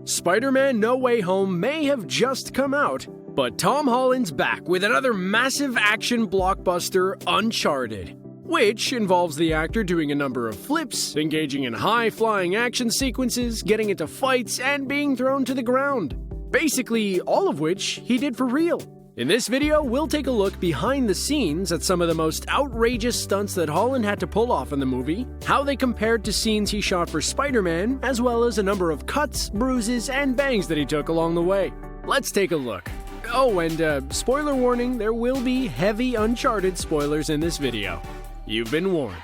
Spider-Man No Way Home may have just come out, but Tom Holland's back with another massive action blockbuster, Uncharted, which involves the actor doing a number of flips, engaging in high-flying action sequences, getting into fights, and being thrown to the ground. Basically, all of which he did for real. In this video, we'll take a look behind the scenes at some of the most outrageous stunts that Holland had to pull off in the movie, how they compared to scenes he shot for Spider-Man, as well as a number of cuts, bruises, and bangs that he took along the way. Let's take a look. Oh, and spoiler warning, there will be heavy Uncharted spoilers in this video. You've been warned.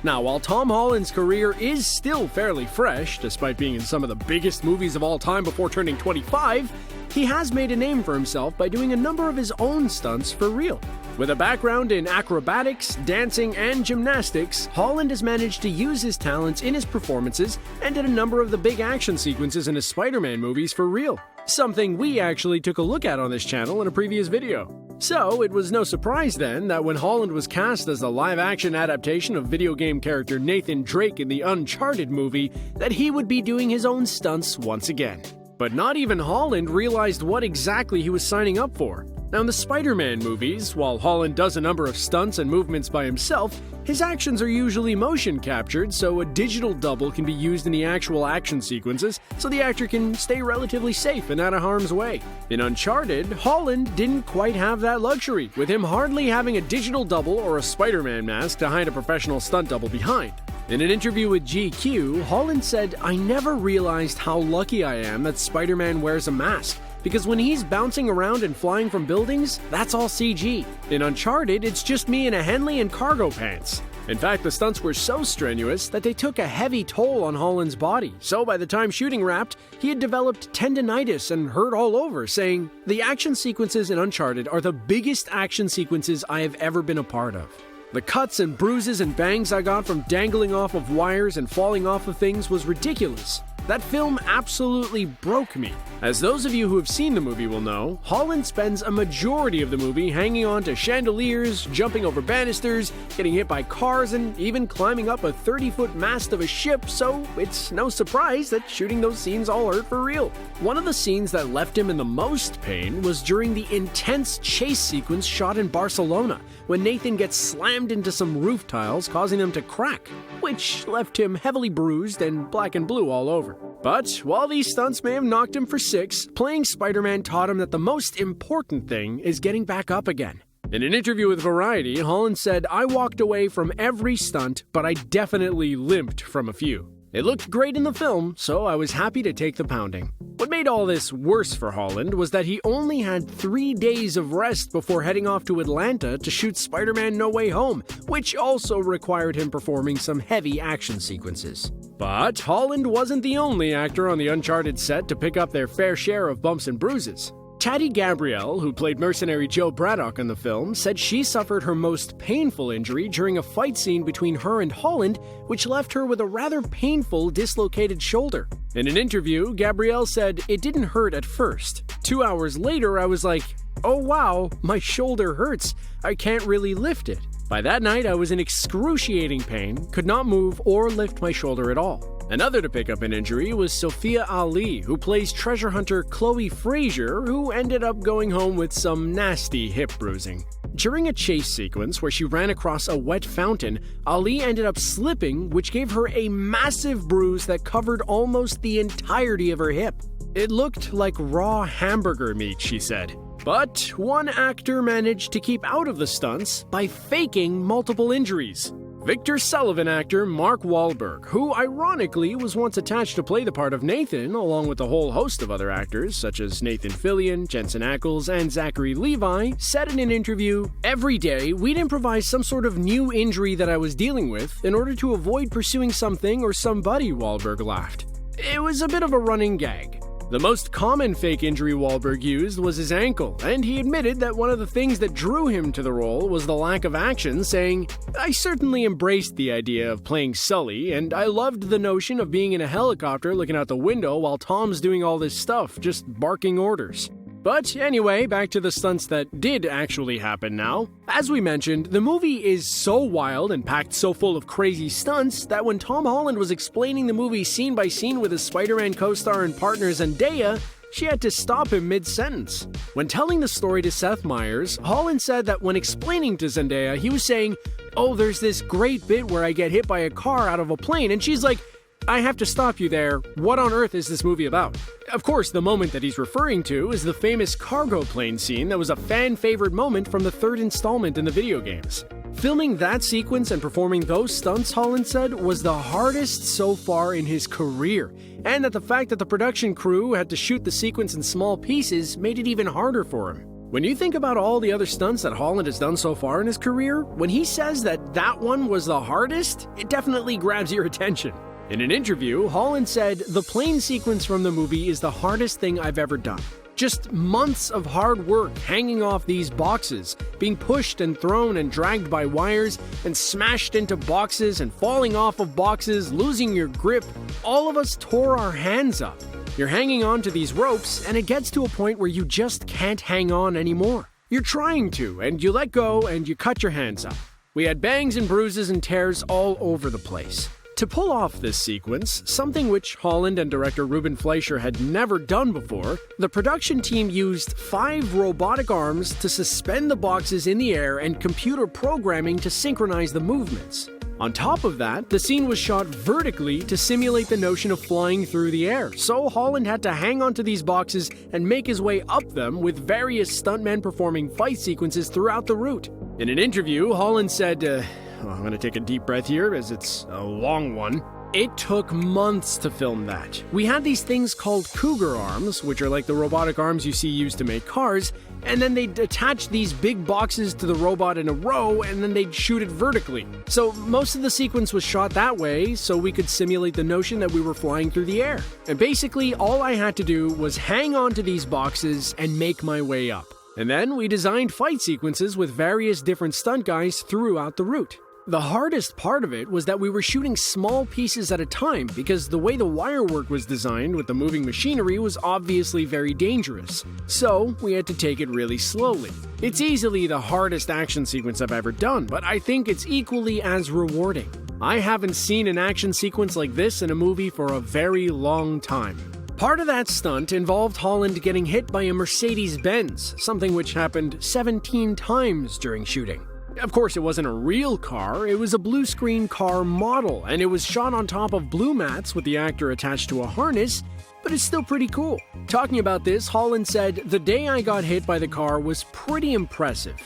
Now, while Tom Holland's career is still fairly fresh, despite being in some of the biggest movies of all time before turning 25, he has made a name for himself by doing a number of his own stunts for real. With a background in acrobatics, dancing, and gymnastics, Holland has managed to use his talents in his performances and did a number of the big action sequences in his Spider-Man movies for real. Something we actually took a look at on this channel in a previous video. So, it was no surprise then that when Holland was cast as the live-action adaptation of video game character Nathan Drake in the Uncharted movie, that he would be doing his own stunts once again. But not even Holland realized what exactly he was signing up for. Now, in the Spider-Man movies, while Holland does a number of stunts and movements by himself, his actions are usually motion captured, so a digital double can be used in the actual action sequences, so the actor can stay relatively safe and out of harm's way. In Uncharted, Holland didn't quite have that luxury, with him hardly having a digital double or a Spider-Man mask to hide a professional stunt double behind. In an interview with GQ, Holland said, "I never realized how lucky I am that Spider-Man wears a mask, because when he's bouncing around and flying from buildings, that's all CG. In Uncharted, it's just me in a Henley and cargo pants." In fact, the stunts were so strenuous that they took a heavy toll on Holland's body, so by the time shooting wrapped, he had developed tendinitis and hurt all over, saying, "The action sequences in Uncharted are the biggest action sequences I have ever been a part of. The cuts and bruises and bangs I got from dangling off of wires and falling off of things was ridiculous. That film absolutely broke me." As those of you who have seen the movie will know, Holland spends a majority of the movie hanging on to chandeliers, jumping over banisters, getting hit by cars, and even climbing up a 30-foot mast of a ship, so it's no surprise that shooting those scenes all hurt for real. One of the scenes that left him in the most pain was during the intense chase sequence shot in Barcelona, when Nathan gets slammed into some roof tiles, causing them to crack, which left him heavily bruised and black and blue all over. But while these stunts may have knocked him for six, playing Spider-Man taught him that the most important thing is getting back up again. In an interview with Variety, Holland said, "I walked away from every stunt, but I definitely limped from a few. It looked great in the film, so I was happy to take the pounding." What made all this worse for Holland was that he only had 3 days of rest before heading off to Atlanta to shoot Spider-Man No Way Home, which also required him performing some heavy action sequences. But Holland wasn't the only actor on the Uncharted set to pick up their fair share of bumps and bruises. Tati Gabrielle, who played mercenary Joe Braddock in the film, said she suffered her most painful injury during a fight scene between her and Holland, which left her with a rather painful dislocated shoulder. In an interview, Gabrielle said, "It didn't hurt at first. 2 hours later, I was like, oh wow, my shoulder hurts. I can't really lift it. By that night, I was in excruciating pain, could not move or lift my shoulder at all." Another to pick up an injury was Sophia Ali, who plays treasure hunter Chloe Frazier, who ended up going home with some nasty hip bruising. During a chase sequence where she ran across a wet fountain, Ali ended up slipping, which gave her a massive bruise that covered almost the entirety of her hip. "It looked like raw hamburger meat," she said. But one actor managed to keep out of the stunts by faking multiple injuries. Victor Sullivan actor Mark Wahlberg, who ironically was once attached to play the part of Nathan, along with a whole host of other actors such as Nathan Fillion, Jensen Ackles, and Zachary Levi, said in an interview, "Every day we'd improvise some sort of new injury that I was dealing with in order to avoid pursuing something or somebody," Wahlberg laughed. It was a bit of a running gag. The most common fake injury Wahlberg used was his ankle, and he admitted that one of the things that drew him to the role was the lack of action, saying, "I certainly embraced the idea of playing Sully, and I loved the notion of being in a helicopter looking out the window while Tom's doing all this stuff, just barking orders. But anyway, back to the stunts that did actually happen now. As we mentioned, the movie is so wild and packed so full of crazy stunts that when Tom Holland was explaining the movie scene by scene with his Spider-Man co-star and partner Zendaya, she had to stop him mid-sentence. When telling the story to Seth Meyers, Holland said that when explaining to Zendaya, he was saying, "Oh, there's this great bit where I get hit by a car out of a plane," and she's like, "I have to stop you there. What on earth is this movie about?" Of course, the moment that he's referring to is the famous cargo plane scene that was a fan-favorite moment from the third installment in the video games. Filming that sequence and performing those stunts, Holland said, was the hardest so far in his career, and that the fact that the production crew had to shoot the sequence in small pieces made it even harder for him. When you think about all the other stunts that Holland has done so far in his career, when he says that that one was the hardest, it definitely grabs your attention. In an interview, Holland said, "The plane sequence from the movie is the hardest thing I've ever done. Just months of hard work hanging off these boxes, being pushed and thrown and dragged by wires, and smashed into boxes and falling off of boxes, losing your grip. All of us tore our hands up. You're hanging on to these ropes, and it gets to a point where you just can't hang on anymore. You're trying to, and you let go and you cut your hands up. We had bangs and bruises and tears all over the place." To pull off this sequence, something which Holland and director Ruben Fleischer had never done before, the production team used 5 robotic arms to suspend the boxes in the air and computer programming to synchronize the movements. On top of that, the scene was shot vertically to simulate the notion of flying through the air, so Holland had to hang onto these boxes and make his way up them with various stuntmen performing fight sequences throughout the route. In an interview, Holland said, I'm going to take a deep breath here as it's a long one. "It took months to film that. We had these things called cougar arms, which are like the robotic arms you see used to make cars, and then they'd attach these big boxes to the robot in a row, and then they'd shoot it vertically. So most of the sequence was shot that way, so we could simulate the notion that we were flying through the air. And basically, all I had to do was hang on to these boxes and make my way up. And then we designed fight sequences with various different stunt guys throughout the route. The hardest part of it was that we were shooting small pieces at a time because the way the wire work was designed with the moving machinery was obviously very dangerous. So we had to take it really slowly. It's easily the hardest action sequence I've ever done, but I think it's equally as rewarding. I haven't seen an action sequence like this in a movie for a very long time." Part of that stunt involved Holland getting hit by a Mercedes-Benz, something which happened 17 times during shooting. Of course, it wasn't a real car, it was a blue screen car model, and it was shot on top of blue mats with the actor attached to a harness, but it's still pretty cool. Talking about this, Holland said, "The day I got hit by the car was pretty impressive.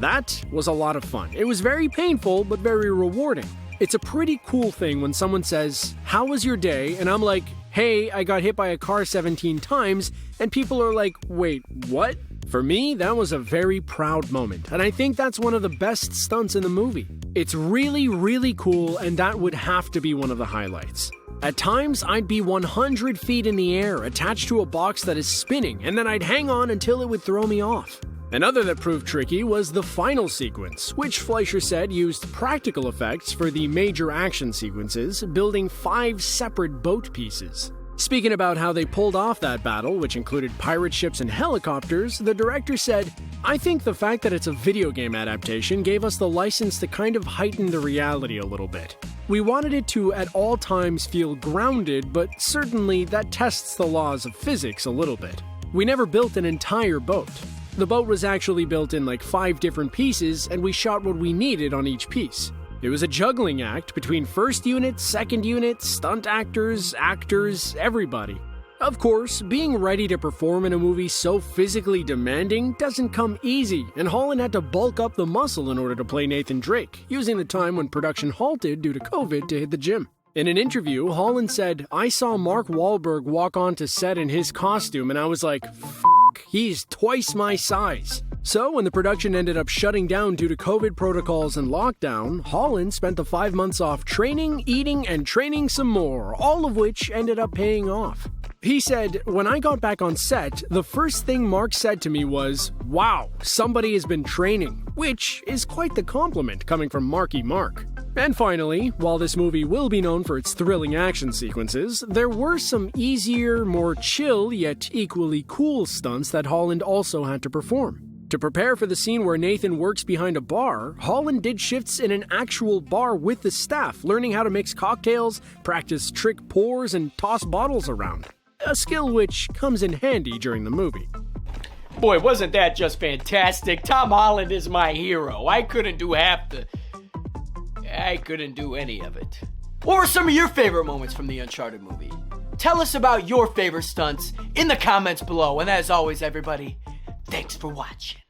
That was a lot of fun. It was very painful, but very rewarding. It's a pretty cool thing when someone says, 'How was your day?' and I'm like, 'Hey, I got hit by a car 17 times,' and people are like, 'Wait, what?' For me, that was a very proud moment, and I think that's one of the best stunts in the movie. It's really, really cool, and that would have to be one of the highlights. At times, I'd be 100 feet in the air, attached to a box that is spinning, and then I'd hang on until it would throw me off." Another that proved tricky was the final sequence, which Fleischer said used practical effects for the major action sequences, building 5 separate boat pieces. Speaking about how they pulled off that battle, which included pirate ships and helicopters, the director said, "I think the fact that it's a video game adaptation gave us the license to kind of heighten the reality a little bit. We wanted it to at all times feel grounded, but certainly that tests the laws of physics a little bit. We never built an entire boat. The boat was actually built in like 5 different pieces, and we shot what we needed on each piece. It was a juggling act between first unit, second unit, stunt actors, everybody. Of course, being ready to perform in a movie so physically demanding doesn't come easy, and Holland had to bulk up the muscle in order to play Nathan Drake, using the time when production halted due to COVID to hit the gym. In an interview, Holland said, "I saw Mark Wahlberg walk onto set in his costume and I was like, he's twice my size." So when the production ended up shutting down due to COVID protocols and lockdown, Holland spent the 5 months off training, eating, and training some more, all of which ended up paying off. He said, "When I got back on set, the first thing Mark said to me was, 'Wow, somebody has been training,' which is quite the compliment coming from Marky Mark." And finally, while this movie will be known for its thrilling action sequences, there were some easier, more chill, yet equally cool stunts that Holland also had to perform. To prepare for the scene where Nathan works behind a bar, Holland did shifts in an actual bar with the staff, learning how to mix cocktails, practice trick pours, and toss bottles around. A skill which comes in handy during the movie. Boy, wasn't that just fantastic? Tom Holland is my hero. I couldn't do any of it. What were some of your favorite moments from the Uncharted movie? Tell us about your favorite stunts in the comments below. And as always, everybody, thanks for watching.